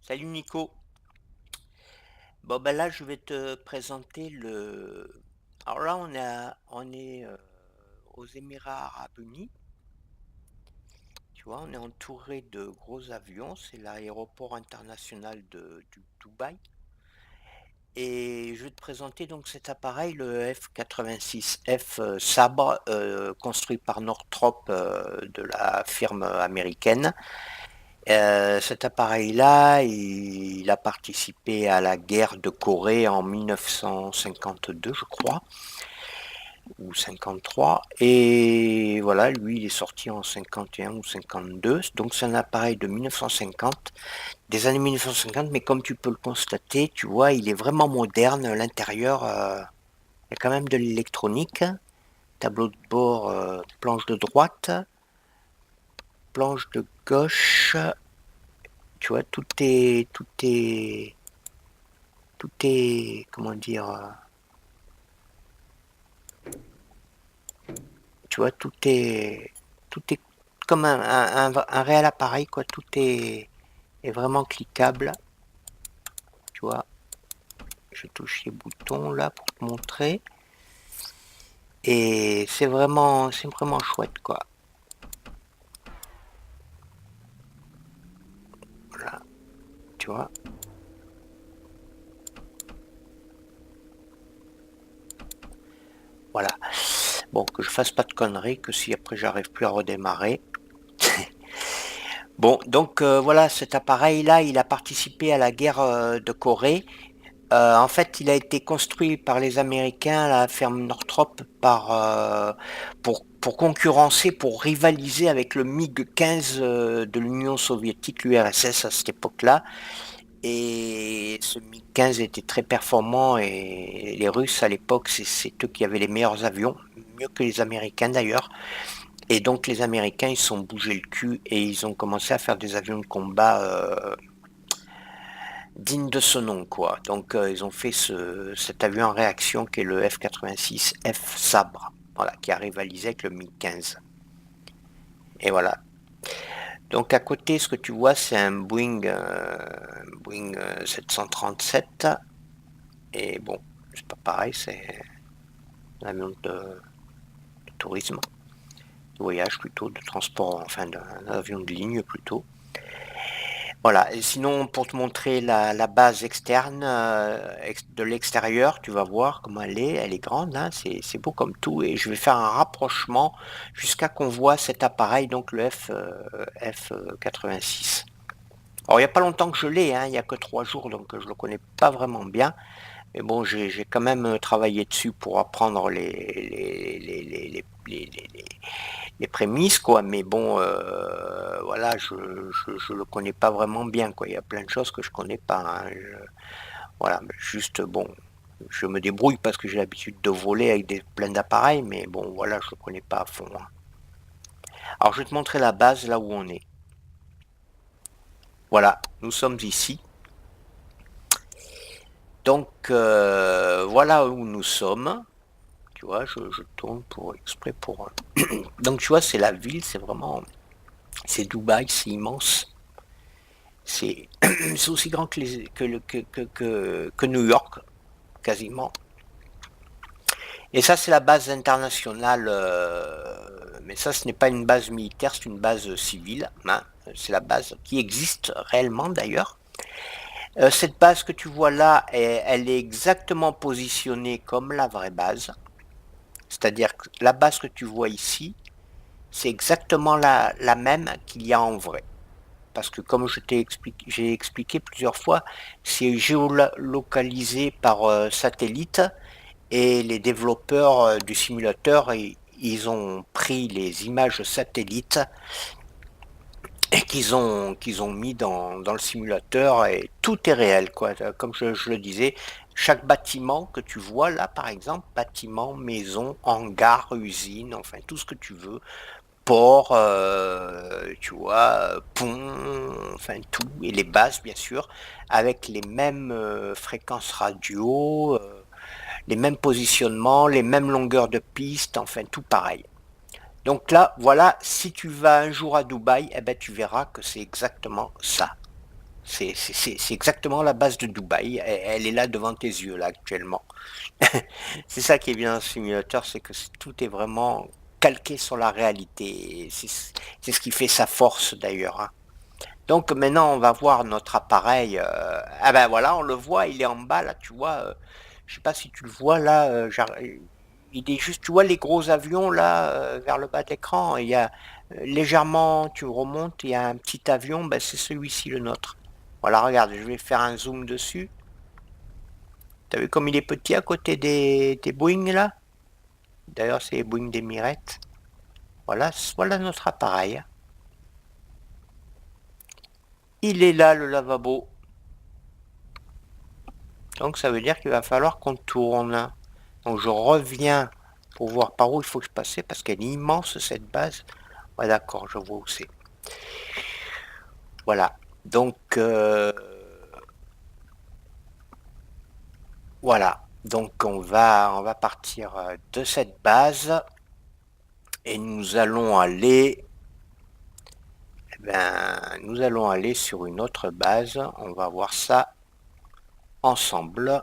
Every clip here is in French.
Salut Nico. Bon ben là je vais te présenter le. Alors là on est aux Émirats Arabes Unis. Tu vois, on est entouré de gros avions. C'est l'aéroport international du Dubaï. Et je vais te présenter donc cet appareil, le F-86F Sabre, construit par Northrop de la firme américaine. Cet appareil-là, il a participé à la guerre de Corée en 1952, je crois, ou 53. Et voilà, lui, il est sorti en 51 ou 52. Donc c'est un appareil de 1950, des années 1950, mais comme tu peux le constater, tu vois, il est vraiment moderne. L'intérieur, il y a quand même de l'électronique. Tableau de bord, planche de droite, planche de gauche. Tu vois, tout est, comment dire, tu vois, tout est comme un réel appareil, quoi. Tout est vraiment cliquable, tu vois. Je touche les boutons là pour te montrer. Et c'est vraiment chouette, quoi. Voilà, tu vois. Voilà. Bon, que je fasse pas de conneries, que si après j'arrive plus à redémarrer. Bon, donc voilà, cet appareil-là, il a participé à la guerre de Corée. En fait, il a été construit par les Américains, la ferme Northrop, pour concurrencer, pour rivaliser avec le MiG-15 de l'Union soviétique, l'URSS à cette époque-là. Et ce MiG-15 était très performant et les Russes à l'époque, c'est eux qui avaient les meilleurs avions, mieux que les Américains d'ailleurs. Et donc les Américains, ils se sont bougé le cul et ils ont commencé à faire des avions de combat digne de ce nom, quoi. Donc ils ont fait cet avion en réaction qui est le F-86F Sabre, voilà, qui a rivalisé avec le MiG-15. Et voilà. Donc à côté, ce que tu vois, c'est un Boeing 737. Et bon, c'est pas pareil, c'est un avion de tourisme, de voyage plutôt, de transport, enfin d'un avion de ligne plutôt. Voilà, et sinon pour te montrer la base externe de l'extérieur, tu vas voir comment elle est grande, hein, c'est beau comme tout, et je vais faire un rapprochement jusqu'à qu'on voit cet appareil, donc le F86. Alors il n'y a pas longtemps que je l'ai, hein, il n'y a que 3 jours, donc je ne le connais pas vraiment bien, mais bon, j'ai quand même travaillé dessus pour apprendre les prémices, quoi. Mais bon, voilà, je le connais pas vraiment bien, quoi. Il y a plein de choses que je connais pas, hein. Voilà, juste, bon, je me débrouille parce que j'ai l'habitude de voler avec plein d'appareils, mais bon, voilà, je le connais pas à fond, hein. Alors, je vais te montrer la base, là où on est. Voilà, nous sommes ici. Donc, voilà où nous sommes. Tu vois, je tourne pour exprès pour. Donc, tu vois, c'est la ville, c'est vraiment. C'est Dubaï, c'est immense. C'est c'est aussi grand que New York, quasiment. Et ça, c'est la base internationale. Mais ça, ce n'est pas une base militaire, c'est une base civile, hein. C'est la base qui existe réellement d'ailleurs. Cette base que tu vois là, elle est exactement positionnée comme la vraie base. C'est-à-dire que la base que tu vois ici, c'est exactement la même qu'il y a en vrai. Parce que comme j'ai expliqué plusieurs fois, c'est géolocalisé par satellite et les développeurs du simulateur, ils ont pris les images satellites et qu'ils ont mis dans le simulateur et tout est réel, quoi. Comme je le disais, chaque bâtiment que tu vois là, par exemple, bâtiment, maison, hangar, usine, enfin tout ce que tu veux, port, tu vois, pont, enfin tout, et les bases bien sûr, avec les mêmes fréquences radio, les mêmes positionnements, les mêmes longueurs de piste, enfin tout pareil. Donc là, voilà, si tu vas un jour à Dubaï, eh ben, tu verras que c'est exactement ça. C'est exactement la base de Dubaï. Elle est là devant tes yeux, là, actuellement. C'est ça qui est bien dans ce simulateur, c'est que tout est vraiment calqué sur la réalité. C'est ce qui fait sa force, d'ailleurs, hein. Donc maintenant, on va voir notre appareil. Ah ben voilà, on le voit, il est en bas, là, tu vois. Je sais pas si tu le vois, là. Il est juste, tu vois les gros avions, là, vers le bas de l'écran. Il y a légèrement, tu remontes, il y a un petit avion, ben, c'est celui-ci, le nôtre. Voilà, regarde, je vais faire un zoom dessus. T'as vu comme il est petit à côté des Boeing, là? D'ailleurs, c'est les Boeing d'Emirates. Voilà notre appareil. Il est là, le lavabo. Donc ça veut dire qu'il va falloir qu'on tourne. Donc je reviens pour voir par où il faut que je passe parce qu'elle est immense cette base. Ouais, d'accord, je vois où c'est. Voilà. Donc voilà. Donc on va partir de cette base et nous allons aller sur une autre base. On va voir ça ensemble.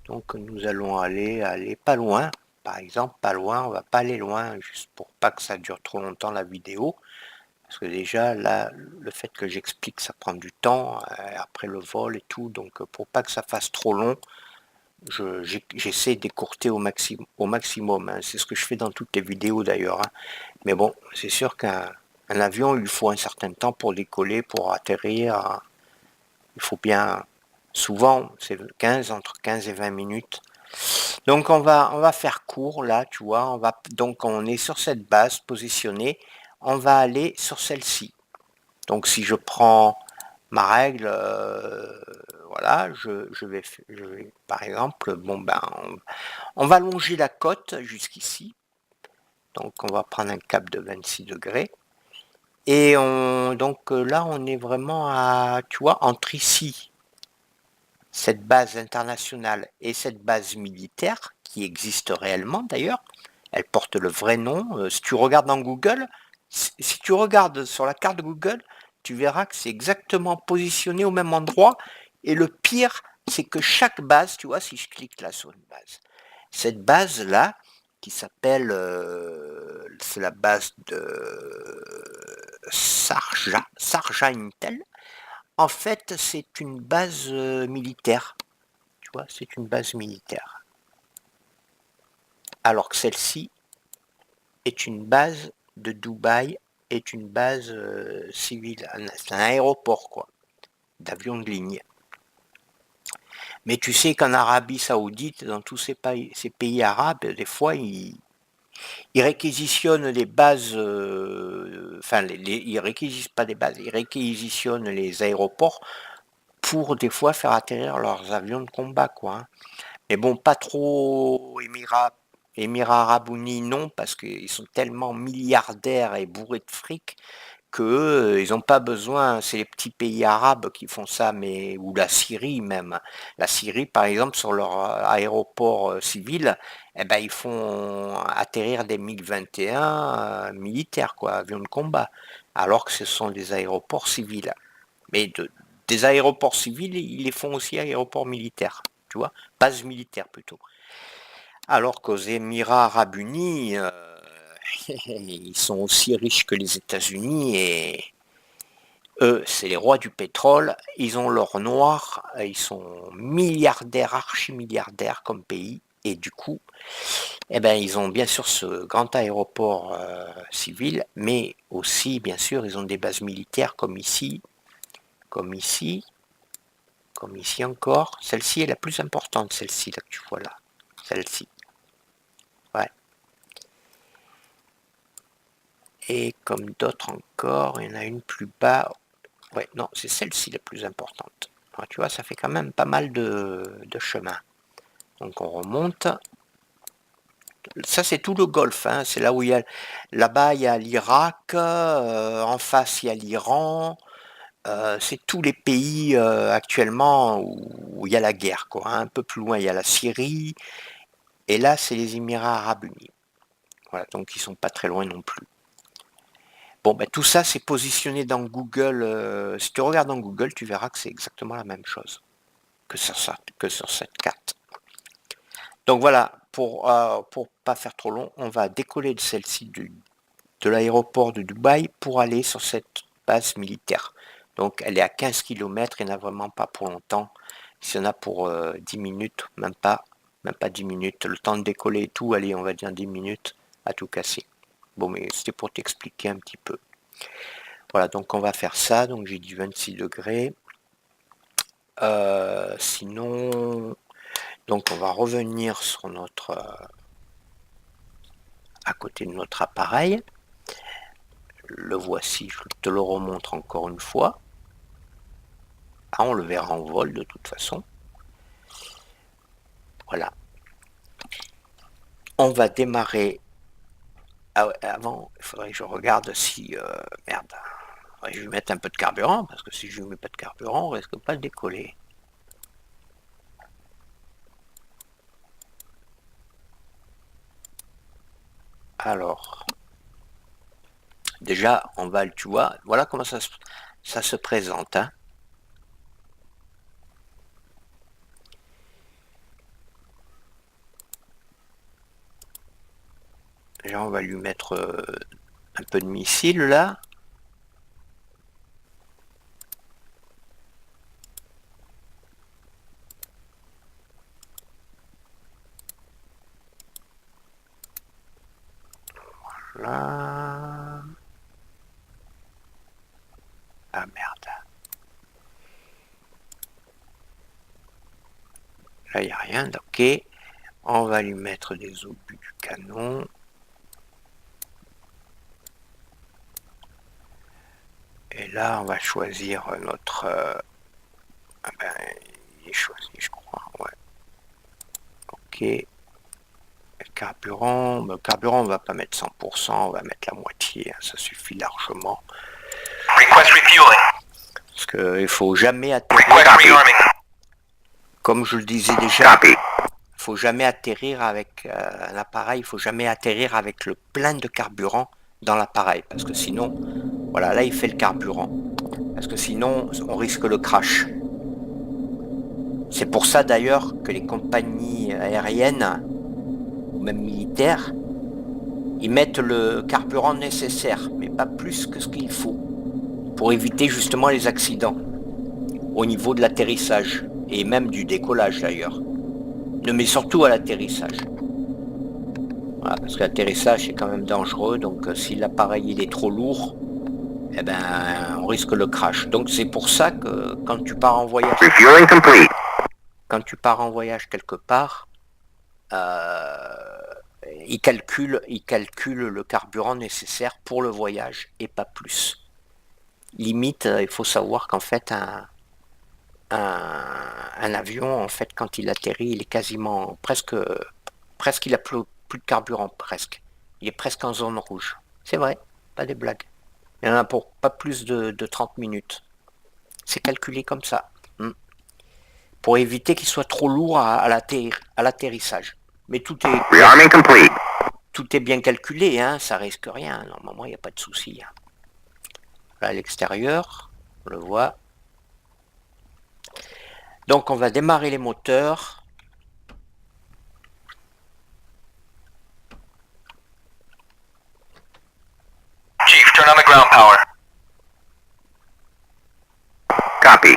Donc nous allons aller pas loin. Par exemple, pas loin, on va pas aller loin, juste pour pas que ça dure trop longtemps la vidéo. Parce que déjà, là, le fait que j'explique, ça prend du temps, après le vol et tout. Donc pour pas que ça fasse trop long, j'essaie d'écourter au maximum, hein. C'est ce que je fais dans toutes les vidéos d'ailleurs, hein. Mais bon, c'est sûr qu'un avion, il faut un certain temps pour décoller, pour atterrir, hein. Il faut bien, souvent, c'est entre 15 et 20 minutes. Donc on va faire court là, tu vois, donc on est sur cette base positionnée, on va aller sur celle-ci. Donc si je prends ma règle, voilà, je vais par exemple, bon ben, on va longer la côte jusqu'ici. Donc on va prendre un cap de 26 degrés. Et donc là on est vraiment à, tu vois, entre ici, cette base internationale et cette base militaire, qui existe réellement d'ailleurs, elle porte le vrai nom. Si tu regardes dans Google, si tu regardes sur la carte de Google, tu verras que c'est exactement positionné au même endroit. Et le pire, c'est que chaque base, tu vois, si je clique là sur une base, cette base-là, qui s'appelle, c'est la base de Sarja Intel, en fait, c'est une base militaire. Tu vois, c'est une base militaire. Alors que celle-ci est une base de Dubaï, est une base civile. C'est un aéroport, quoi, d'avions de ligne. Mais tu sais qu'en Arabie Saoudite, dans tous ces pays arabes, des fois, ils réquisitionnent les bases, enfin, ils réquisitionnent pas des bases, ils réquisitionnent les aéroports pour des fois faire atterrir leurs avions de combat, quoi, hein. Mais bon, pas trop Émirats Arabes Unis, non, parce qu'ils sont tellement milliardaires et bourrés de fric que ils n'ont pas besoin. C'est les petits pays arabes qui font ça, mais ou la Syrie même. La Syrie, par exemple, sur leur aéroport civil, eh ben, ils font atterrir des MiG-21 militaires, quoi, avions de combat, alors que ce sont des aéroports civils. Mais des aéroports civils, ils les font aussi aéroports militaires, tu vois, bases militaires plutôt. Alors qu'aux Émirats Arabes Unis, ils sont aussi riches que les États-Unis et eux, c'est les rois du pétrole. Ils ont l'or noir, ils sont milliardaires, archi-milliardaires comme pays. Et du coup, eh ben, ils ont bien sûr ce grand aéroport civil, mais aussi, bien sûr, ils ont des bases militaires comme ici, comme ici encore. Celle-ci est la plus importante, celle-ci là que tu vois là. Celle-ci. Ouais. Et comme d'autres encore, il y en a une plus bas. Ouais, non, c'est celle-ci la plus importante. Alors, tu vois, ça fait quand même pas mal de chemin. Donc on remonte. Ça, c'est tout le Golfe, hein. C'est là où il y a. Là-bas, il y a l'Irak. En face, il y a l'Iran. C'est tous les pays actuellement où il y a la guerre, quoi, hein. Un peu plus loin, il y a la Syrie. Et là, c'est les Émirats Arabes Unis. Voilà, donc ils sont pas très loin non plus. Bon, ben, tout ça, c'est positionné dans Google. Si tu regardes dans Google, tu verras que c'est exactement la même chose que sur cette carte. Donc voilà, pour pas faire trop long, on va décoller de celle-ci de l'aéroport de Dubaï pour aller sur cette base militaire. Donc elle est à 15 km, il n'y en a vraiment pas pour longtemps. S'il y en a pour 10 minutes, même pas 10 minutes. Le temps de décoller et tout, allez, on va dire 10 minutes à tout casser. Bon, mais c'était pour t'expliquer un petit peu. Voilà, donc on va faire ça. Donc j'ai dit 26 degrés. Sinon, donc on va revenir sur notre... à côté de notre appareil. Le voici, je te le remontre encore une fois. Ah, on le verra en vol de toute façon. Voilà. On va démarrer. Ah ouais, avant, il faudrait que je regarde si... merde. Je vais mettre un peu de carburant, parce que si je ne mets pas de carburant, on risque pas de décoller. Alors, déjà, on va, tu vois, voilà comment ça se présente. Hein. Déjà, on va lui mettre un peu de missile là. Là. Ah merde. Là, il n'y a rien. Ok. On va lui mettre des obus du canon. Et là, on va choisir notre... ah ben, il est choisi, je crois. Ouais. Ok. Le carburant, on va pas mettre 100%, on va mettre la moitié. Hein, ça suffit largement. Request refueling. Parce qu'il ne faut jamais atterrir... Comme je le disais déjà, il faut jamais atterrir avec un appareil, il faut jamais atterrir avec le plein de carburant dans l'appareil, parce que sinon, voilà, là il fait le carburant, parce que sinon on risque le crash. C'est pour ça d'ailleurs que les compagnies aériennes, ou même militaires, ils mettent le carburant nécessaire, mais pas plus que ce qu'il faut, pour éviter justement les accidents, au niveau de l'atterrissage, et même du décollage d'ailleurs. Mais surtout à l'atterrissage. Voilà, parce que l'atterrissage c'est quand même dangereux, donc si l'appareil il est trop lourd, eh ben on risque le crash. Donc c'est pour ça que quand tu pars en voyage, quelque part, il calcule le carburant nécessaire pour le voyage et pas plus. Limite, il faut savoir qu'en fait un avion, en fait, quand il atterrit, il est quasiment presque il a plus de carburant, presque. Il est presque en zone rouge. C'est vrai, pas des blagues. Il y en a pour pas plus de 30 minutes. C'est calculé comme ça. Pour éviter qu'il soit trop lourd à l'atterrissage. Mais tout est bien calculé, hein, ça risque rien. Normalement, il n'y a pas de souci. Hein. Là, à l'extérieur, on le voit. Donc, on va démarrer les moteurs. Chief, turn on the ground power. Copy.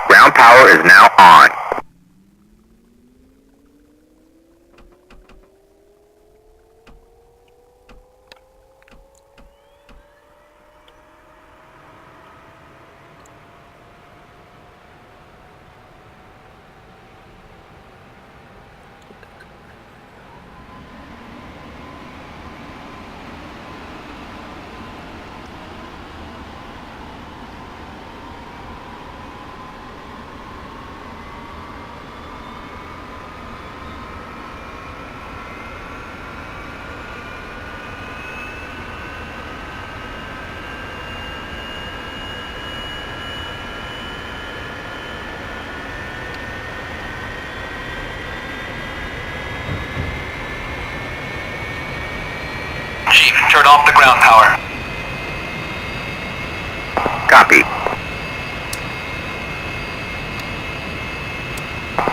Ground power is now on. turn off the ground power. Copy.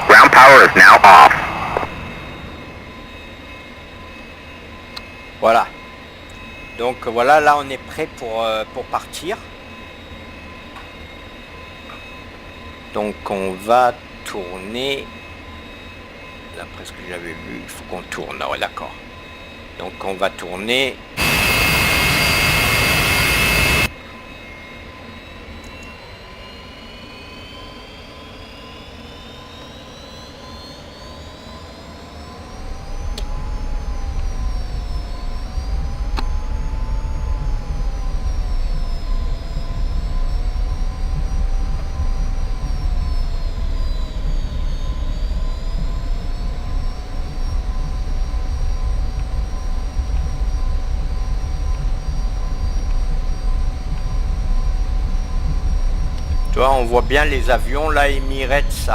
Ground power is now off. Voilà. Donc voilà, là on est prêt pour partir. Donc on va tourner. D'après ce que j'avais vu, il faut qu'on tourne. Ah ouais, d'accord. Donc on va tourner. Tu vois, on voit bien les avions là, Emirates,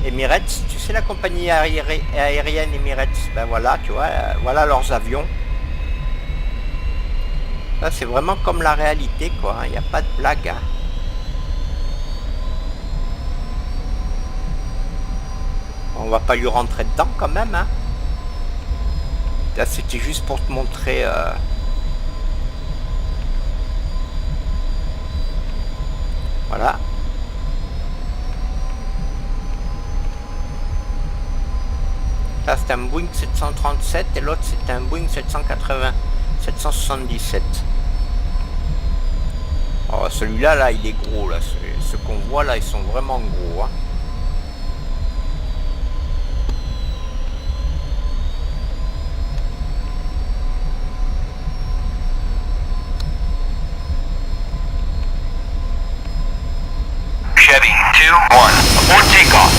Emirates, tu sais la compagnie aérienne Emirates, ben voilà, tu vois, voilà leurs avions. Ça c'est vraiment comme la réalité quoi, il n'y a pas de blague. Hein. On va pas lui rentrer dedans quand même. Hein. Là c'était juste pour te montrer... Voilà. Là c'est un Boeing 737 et l'autre c'est un Boeing 777. Alors celui-là là il est gros là. Ceux qu'on voit là ils sont vraiment gros. Hein. Chevy 2-1, aboard takeoff.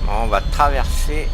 On va traverser.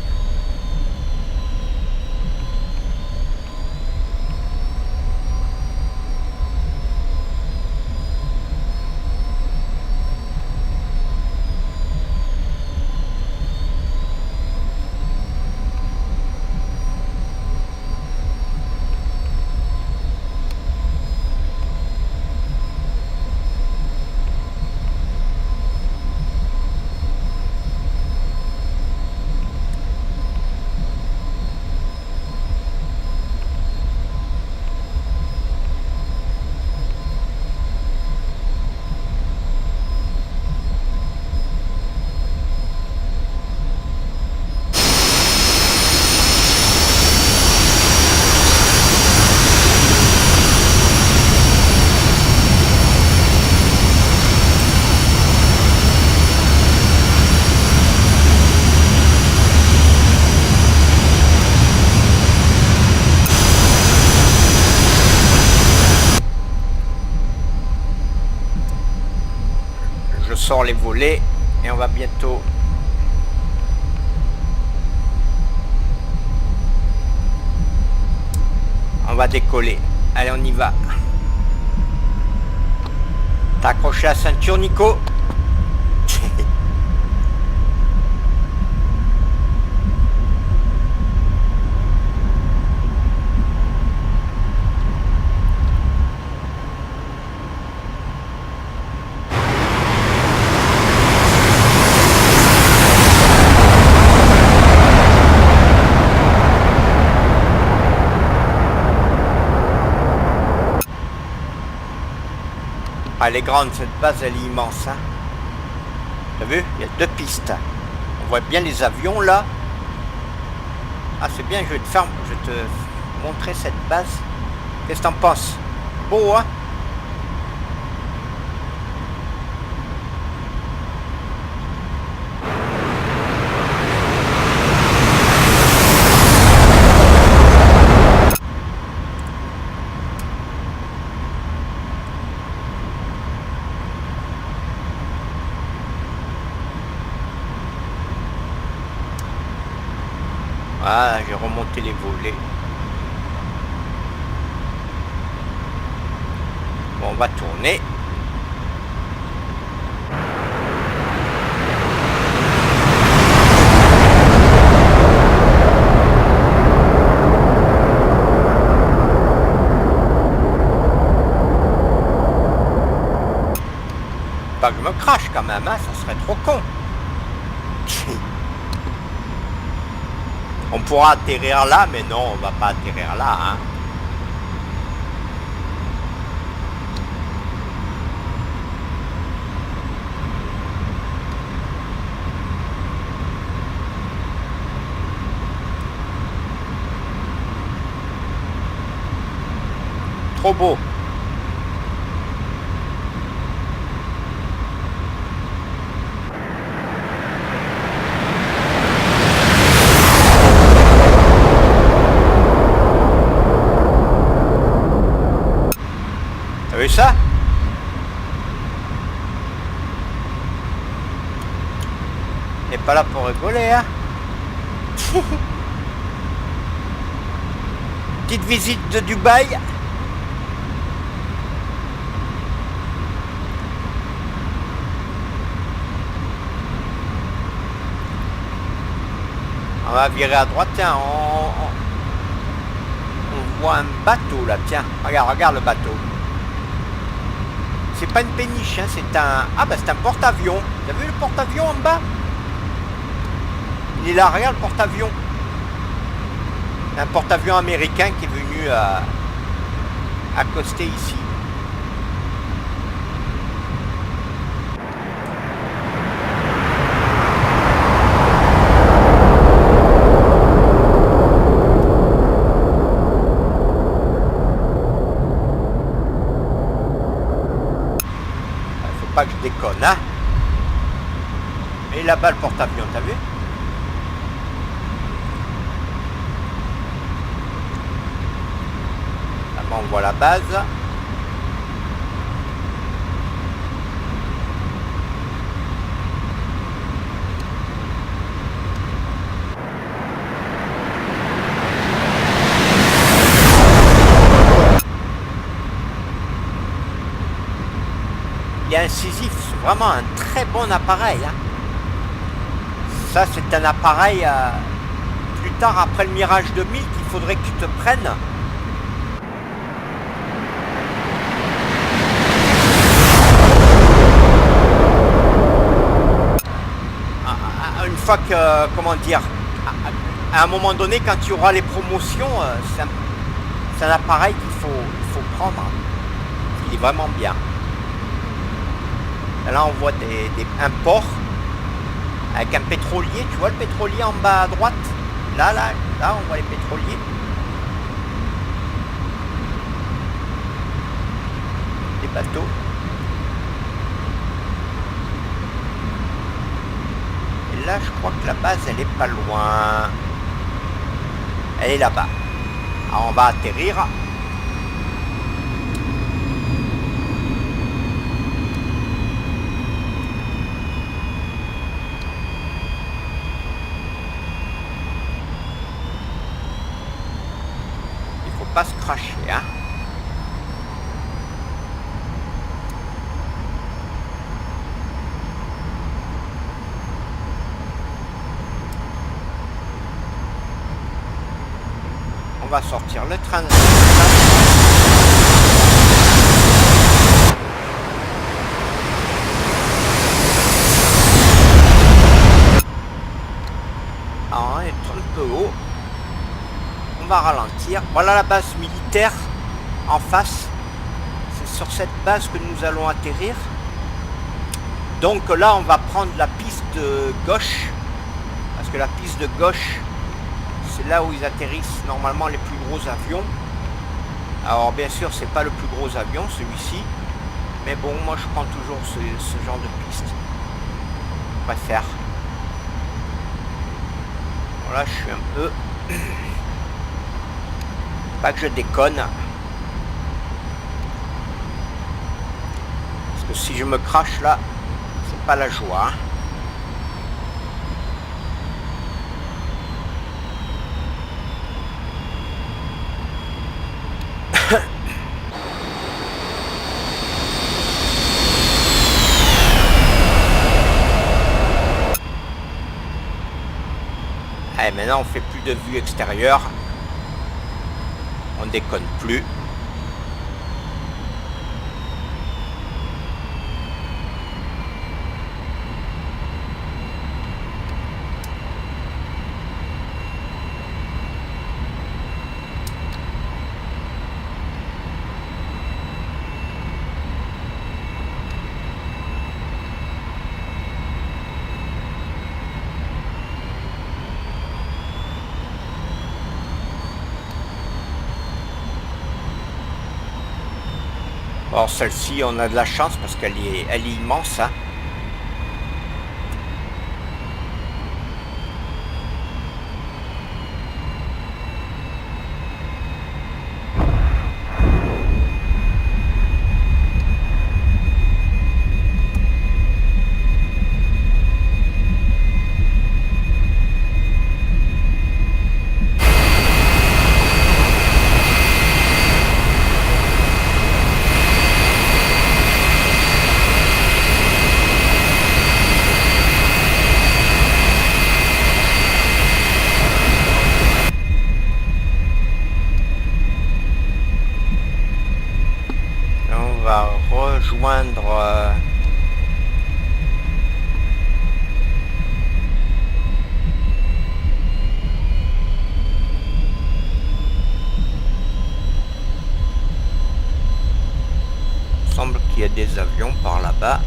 Je sors les volets et on va bientôt... On va décoller. Allez, on y va. T'as accroché la ceinture, Nico? Ah, elle est grande cette base, elle est immense. Hein. T'as vu? Il y a 2 pistes. On voit bien les avions là. Ah c'est bien, je vais te montrer cette base. Qu'est-ce que t'en penses? Beau hein? Voilà, j'ai remonté les volets. Bon, on va tourner. Pas que je me crache quand même, hein, ça serait trop con. On pourra atterrir là, mais non, on va pas atterrir là, hein. Trop beau. T'as vu ça? On n'est pas là pour rigoler, hein. Petite visite de Dubaï. On va virer à droite, tiens, on voit un bateau là, tiens, regarde le bateau. C'est pas une péniche, hein, c'est un... Ah bah c'est un porte-avions. Vous avez vu le porte-avions en bas? Il est là, regarde le porte-avions. Un porte-avions américain qui est venu accoster ici. Pas que je déconne, hein. Et là-bas le porte-avions, t'as vu? Là-bas on voit la base. Il est incisif, c'est vraiment un très bon appareil, hein. Ça c'est un appareil plus tard après le Mirage 2000 qu'il faudrait que tu te prennes. Une fois que, comment dire, à un moment donné quand tu auras les promotions, c'est un appareil qu'il faut prendre. Il est vraiment bien. Là, on voit un port avec un pétrolier. Tu vois le pétrolier en bas à droite? Là, on voit les pétroliers. Les bateaux. Et là, je crois que la base, elle est pas loin. Elle est là-bas. Alors, on va atterrir. Pas se cracher, hein. On va sortir le train. Ah, on est un peu haut. On va ralentir. Voilà la base militaire en face. C'est sur cette base que nous allons atterrir. Donc là, on va prendre la piste de gauche. Parce que la piste de gauche, c'est là où ils atterrissent normalement les plus gros avions. Alors bien sûr, c'est pas le plus gros avion, celui-ci. Mais bon, moi je prends toujours ce genre de piste. Je préfère. Voilà, je suis un peu... Pas que je déconne. Parce que si je me crache là, c'est pas la joie. Hein. Maintenant, on fait plus de vue extérieure. On déconne plus. Or celle-ci, on a de la chance parce qu'elle est immense, hein. On va rejoindre il semble qu'il y a des avions par là-bas.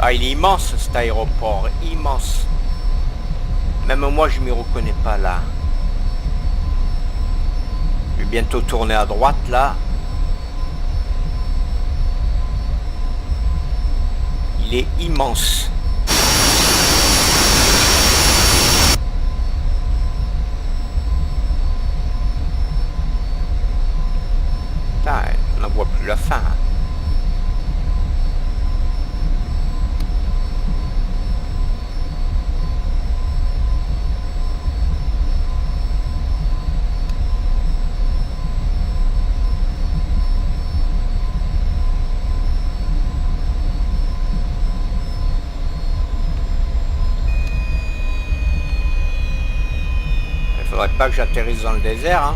Ah, il est immense cet aéroport, immense. Même moi, je m'y reconnais pas là. Je vais bientôt tourner à droite là. Il est immense. Putain, on n'en voit plus la fin. Faudrait pas que j'atterrisse dans le désert, hein.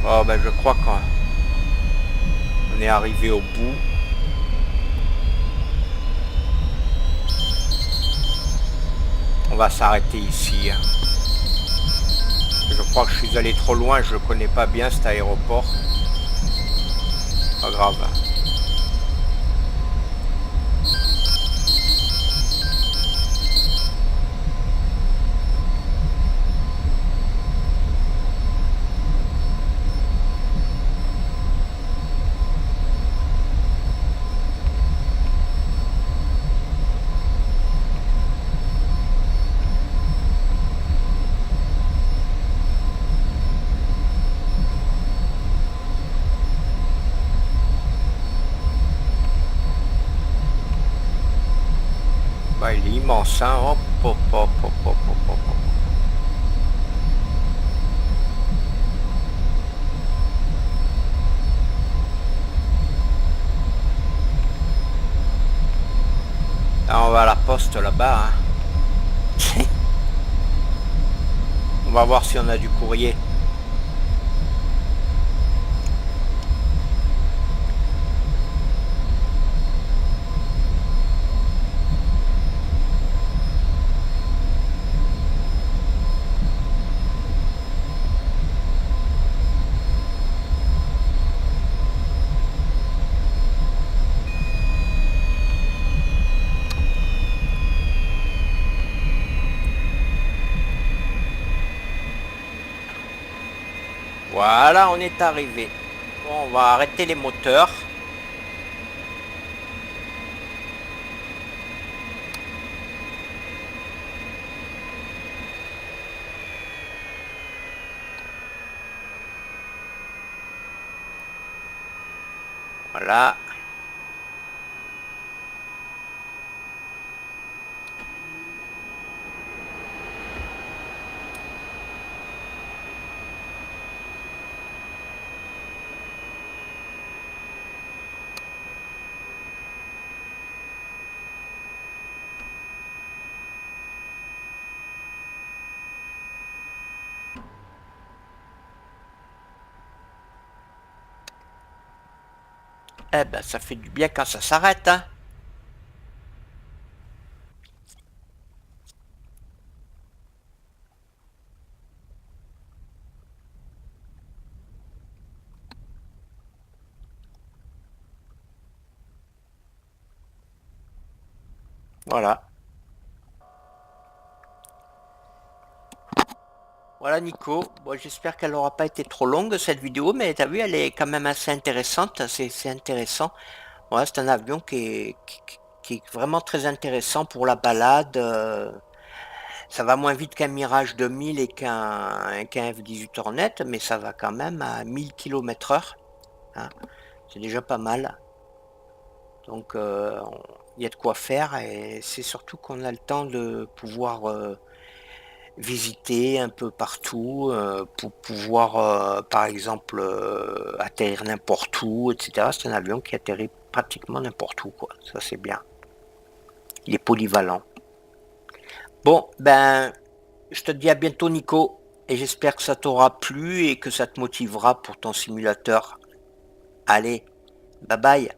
Oh ben je crois qu'on est arrivé au bout. On va s'arrêter ici. Je crois que je suis allé trop loin, je ne connais pas bien cet aéroport. Pas grave. Bah, il est immense, hein. Hop, hop, hop, hop, hop, hop, hop. Là, on va à la poste là-bas, hein. On va voir si on a du courrier. Voilà, on est arrivé. Bon, on va arrêter les moteurs. Voilà. Eh ben, ça fait du bien quand ça s'arrête, hein. Voilà. Voilà Nico, bon, j'espère qu'elle n'aura pas été trop longue cette vidéo, mais tu as vu, elle est quand même assez intéressante, c'est intéressant. Voilà, c'est un avion qui est vraiment très intéressant pour la balade. Ça va moins vite qu'un Mirage 2000 et qu'un F-18 Hornet, mais ça va quand même à 1000 km/h. Hein. C'est déjà pas mal. Donc il y a de quoi faire et c'est surtout qu'on a le temps de pouvoir visiter un peu partout pour pouvoir par exemple atterrir n'importe où, etc. C'est un avion qui atterrit pratiquement n'importe où, quoi. Ça c'est bien. Il est polyvalent. Bon, ben, je te dis à bientôt Nico, et j'espère que ça t'aura plu et que ça te motivera pour ton simulateur. Allez, bye bye.